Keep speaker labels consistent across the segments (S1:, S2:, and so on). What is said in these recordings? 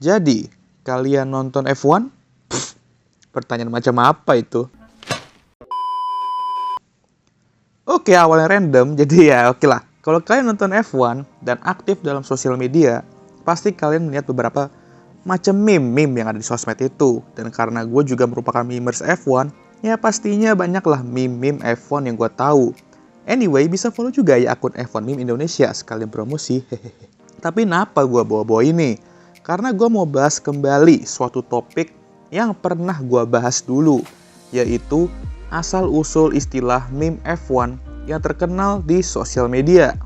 S1: Jadi, kalian nonton F1? Pertanyaan macam apa itu? Oke, awalnya random, jadi ya oke lah. Kalau kalian nonton F1 dan aktif dalam sosial media, pasti kalian melihat beberapa macam meme yang ada di sosmed itu. Dan karena gue juga merupakan memers F1, ya pastinya banyaklah meme F1 yang gue tahu. Anyway, bisa follow juga ya akun F1 Meme Indonesia, sekalian promosi. Tapi kenapa gue bawa-bawa ini? Karena gue mau bahas kembali suatu topik yang pernah gue bahas dulu, yaitu asal-usul istilah meme F1 yang terkenal di sosial media.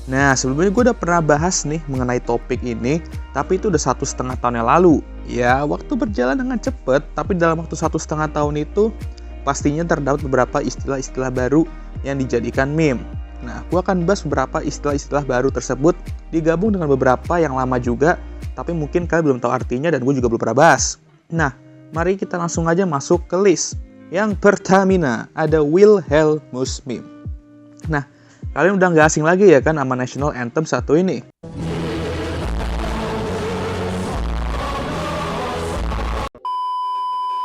S1: Nah, sebelumnya gue udah pernah bahas nih mengenai topik ini, tapi itu udah 1,5 tahun yang lalu. Ya, waktu berjalan dengan cepet, tapi dalam waktu 1,5 tahun itu, pastinya terdapat beberapa istilah-istilah baru yang dijadikan meme. Nah, gue akan bahas beberapa istilah-istilah baru tersebut, digabung dengan beberapa yang lama juga, tapi mungkin kalian belum tahu artinya dan gue juga belum pernah bahas. Nah, mari kita langsung aja masuk ke list. Yang pertama, ada Wilhelmus meme. Nah, kalian udah nggak asing lagi ya kan sama National Anthem satu ini.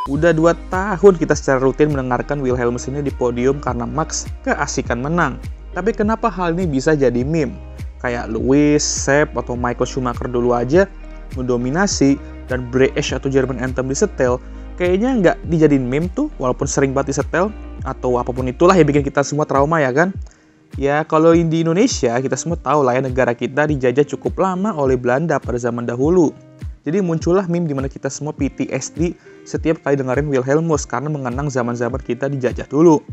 S1: Udah 2 tahun kita secara rutin mendengarkan Wilhelmus ini di podium karena Max keasikan menang. Tapi kenapa hal ini bisa jadi meme? Kayak Lewis, Seb, atau Michael Schumacher dulu aja mendominasi dan British atau German Anthem disetel, kayaknya nggak dijadiin meme tuh walaupun sering banget disetel, atau apapun itulah yang bikin kita semua trauma ya kan? Ya, kalau di Indonesia, kita semua tahu lah ya, negara kita dijajah cukup lama oleh Belanda pada zaman dahulu. Jadi muncullah meme di mana kita semua PTSD setiap kali dengerin Wilhelmus karena mengenang zaman-zaman kita dijajah dulu.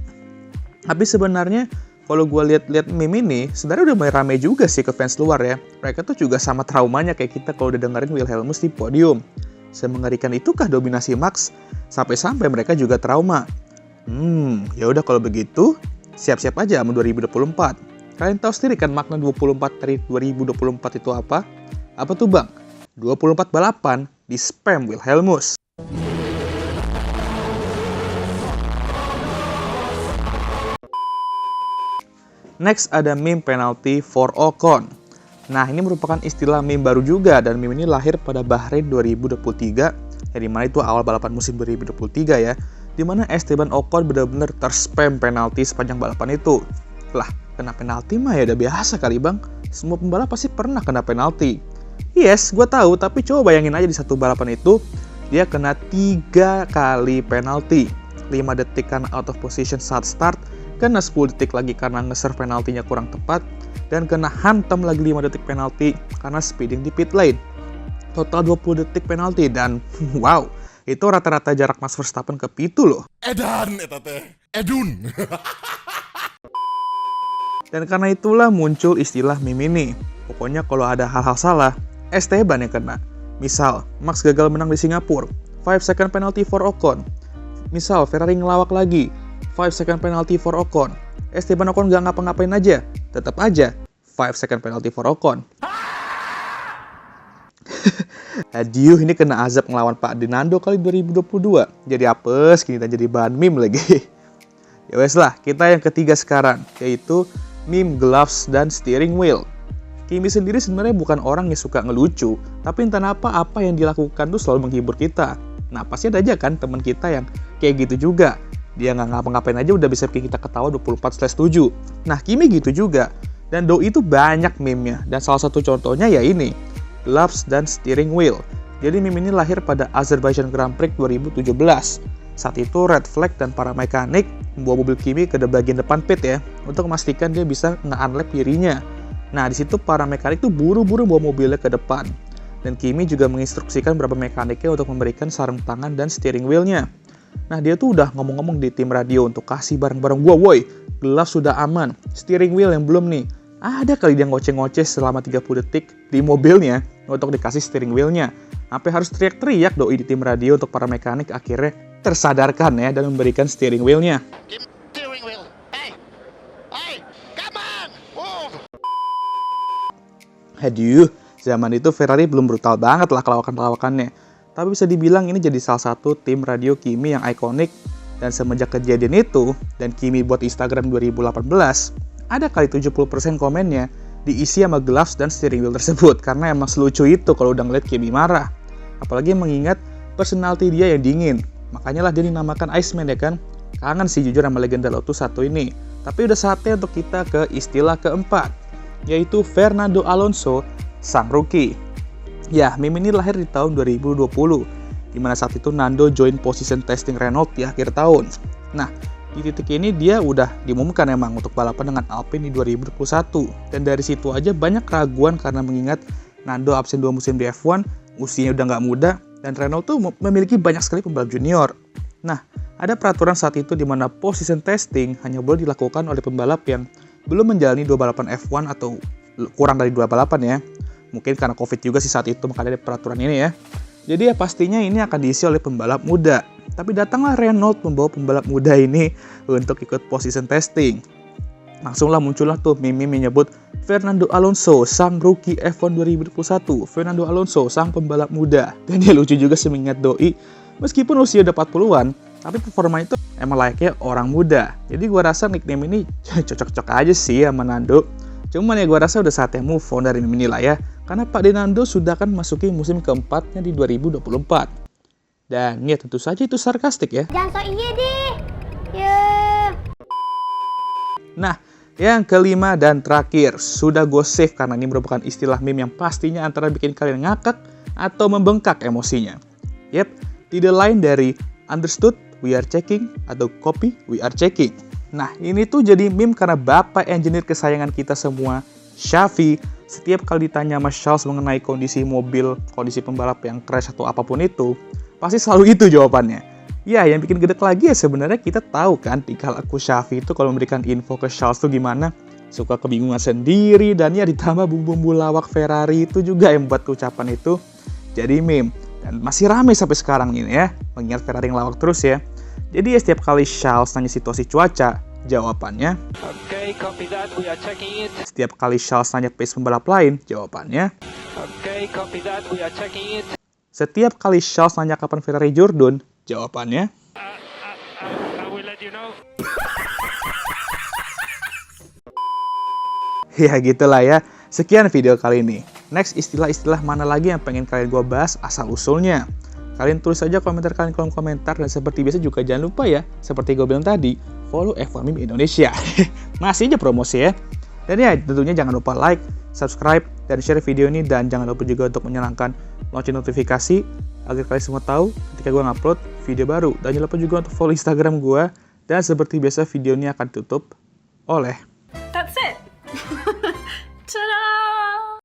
S1: Tapi sebenarnya, kalau gue lihat-lihat meme ini, sebenarnya udah mulai rame juga sih ke fans luar ya. Mereka tuh juga sama traumanya kayak kita kalau udah dengerin Wilhelmus di podium. Semengerikan itukah dominasi Max? Sampai-sampai mereka juga trauma. Ya udah kalau begitu, siap-siap aja sama 2024. Kalian tahu sendiri kan makna 24 dari 2024 itu apa? Apa tuh bang? 24 balapan di spam Wilhelmus. Next ada meme penalty for Ocon. Nah, ini merupakan istilah meme baru juga dan meme ini lahir pada Bahrain 2023, yang dimana itu awal balapan musim 2023 ya, dimana Esteban Ocon benar-benar terspam penalti sepanjang balapan itu. Lah, kena penalti mah ya udah biasa kali bang. Semua pembalap pasti pernah kena penalti. Yes, gue tahu, tapi coba bayangin aja di satu balapan itu, dia kena 3 kali penalti. 5 detik karena out of position saat start, kena 10 detik lagi karena nge-serve penaltinya kurang tepat, dan kena hantam lagi 5 detik penalti karena speeding di pit lane. Total 20 detik penalti dan wow, itu rata-rata jarak Max Verstappen ke P2 loh.
S2: Edan, eta teh. Edun.
S1: Dan karena itulah muncul istilah meme ini. Pokoknya kalau ada hal-hal salah, Esteban yang kena. Misal, Max gagal menang di Singapura, 5 second penalty for Ocon. Misal, Ferrari ngelawak lagi, 5 second penalty for Ocon. Esteban Ocon gak ngapa-ngapain aja, tetap aja 5 second penalty for Ocon. Aduh, ini kena azab ngelawan Pak Dinando kali 2022. Jadi apes, kini kita jadi bahan meme lagi. Ya wes lah, kita yang ketiga sekarang, yaitu meme gloves dan steering wheel. Kimi sendiri sebenarnya bukan orang yang suka ngelucu, tapi entah apa yang dilakukan tuh selalu menghibur kita. Nah, pasti ada aja kan teman kita yang kayak gitu juga. Dia nggak ngapa-ngapain aja udah bisa bikin kita ketawa 24/7. Nah, Kimi gitu juga. Dan doi itu banyak meme-nya, dan salah satu contohnya ya ini, gloves dan steering wheel. Jadi meme ini lahir pada Azerbaijan Grand Prix 2017. Saat itu red flag dan para mekanik membawa mobil Kimi ke bagian depan pit ya, untuk memastikan dia bisa nge-unlap dirinya. Nah, di situ para mekanik tuh buru-buru bawa mobilnya ke depan. Dan Kimi juga menginstruksikan beberapa mekaniknya untuk memberikan sarung tangan dan steering wheel-nya. Nah, dia tuh udah ngomong-ngomong di tim radio untuk kasih barang-barang, woi, glove sudah aman, steering wheel yang belum nih. Ada kali dia ngoceh-ngoceh selama 30 detik di mobilnya untuk dikasih steering wheel-nya. Sampai harus teriak-teriak doi di tim radio untuk para mekanik akhirnya tersadarkan ya dan memberikan steering wheel-nya.
S2: Steering wheel. Hey, come on, move.
S1: Aduh, zaman itu Ferrari belum brutal banget lah kelawakan-kelawakannya. tapi bisa dibilang ini jadi salah satu tim radio Kimi yang ikonik. Dan semenjak kejadian itu, dan Kimi buat Instagram 2018, ada kali 70% komennya diisi sama gloves dan steering wheel tersebut, karena emang selucu itu kalau udah ngeliat Kimi marah. Apalagi mengingat personality dia yang dingin, makanya lah dia dinamakan Iceman ya kan. Kangen sih jujur sama legenda Lotus satu ini. Tapi udah saatnya untuk kita ke istilah keempat, yaitu Fernando Alonso, sang rookie. Ya, meme ini lahir di tahun 2020, di mana saat itu Nando join position testing Renault di akhir tahun. Nah, di titik ini dia udah diumumkan emang untuk balapan dengan Alpine di 2021. Dan dari situ aja banyak keraguan karena mengingat Nando absen 2 musim di F1, usianya udah nggak muda, dan Renault tuh memiliki banyak sekali pembalap junior. Nah, ada peraturan saat itu di mana position testing hanya boleh dilakukan oleh pembalap yang belum menjalani 2 balapan F1 atau kurang dari 2 balapan ya. Mungkin karena COVID juga sih saat itu, makanya ada peraturan ini ya. Jadi ya pastinya ini akan diisi oleh pembalap muda. Tapi datanglah Renault membawa pembalap muda ini untuk ikut position testing. Langsunglah muncullah tuh meme menyebut Fernando Alonso, sang rookie F1 2021. Fernando Alonso, sang pembalap muda. Dan dia lucu juga sih mengingat doi, meskipun usia udah 40-an, tapi performa itu emang layaknya orang muda. Jadi gua rasa nickname ini cocok-cocok aja sih sama Nando. Cuman ya gua rasa udah saatnya move on dari meme ini lah ya. Karena Pak Nando sudah kan masuki musim keempatnya di 2024. Dan ya tentu saja itu sarkastik ya.
S3: Jangan so iya deh. Yeah.
S1: Nah, yang kelima dan terakhir, sudah gue save karena ini merupakan istilah meme yang pastinya antara bikin kalian ngakak atau membengkak emosinya. Yep, tidak lain dari understood, we are checking, atau copy, we are checking. Nah, ini tuh jadi meme karena bapak engineer kesayangan kita semua, Xavi, setiap kali ditanya sama Charles mengenai kondisi mobil, kondisi pembalap yang crash atau apapun itu, pasti selalu itu jawabannya. Ya, yang bikin gedek lagi ya sebenarnya kita tahu kan tingkah laku Xavi itu kalau memberikan info ke Charles tuh gimana. Suka kebingungan sendiri dan ya ditambah bumbu-bumbu lawak Ferrari itu juga yang buat ucapan itu jadi meme. Dan masih rame sampai sekarang ini ya, mengingat Ferrari yang lawak terus ya. Jadi ya setiap kali Charles nanya situasi cuaca, jawabannya
S4: Okay, copy that. We are checking it.
S1: setiap kali Charles nanya pace pembalap lain, jawabannya
S4: Okay, copy that. We are checking it.
S1: setiap kali Charles nanya kapan Ferrari Jordan, jawabannya
S4: I will let you know.
S1: ya gitulah ya. Sekian video kali ini. Next, istilah-istilah mana lagi yang pengen kalian gue bahas asal-usulnya? Kalian tulis saja komentar kalian di kolom komentar. Dan seperti biasa juga jangan lupa ya, seperti gue bilang tadi, follow F1 Meme Indonesia. Masih aja promosi ya. Dan ya tentunya jangan lupa like, subscribe, dan share video ini. Dan jangan lupa juga untuk menyalakan lonceng notifikasi agar kalian semua tahu ketika gue ngupload video baru. Dan jangan lupa juga untuk follow Instagram gue. Dan seperti biasa video ini akan tutup oleh
S5: That's it. Ta-da!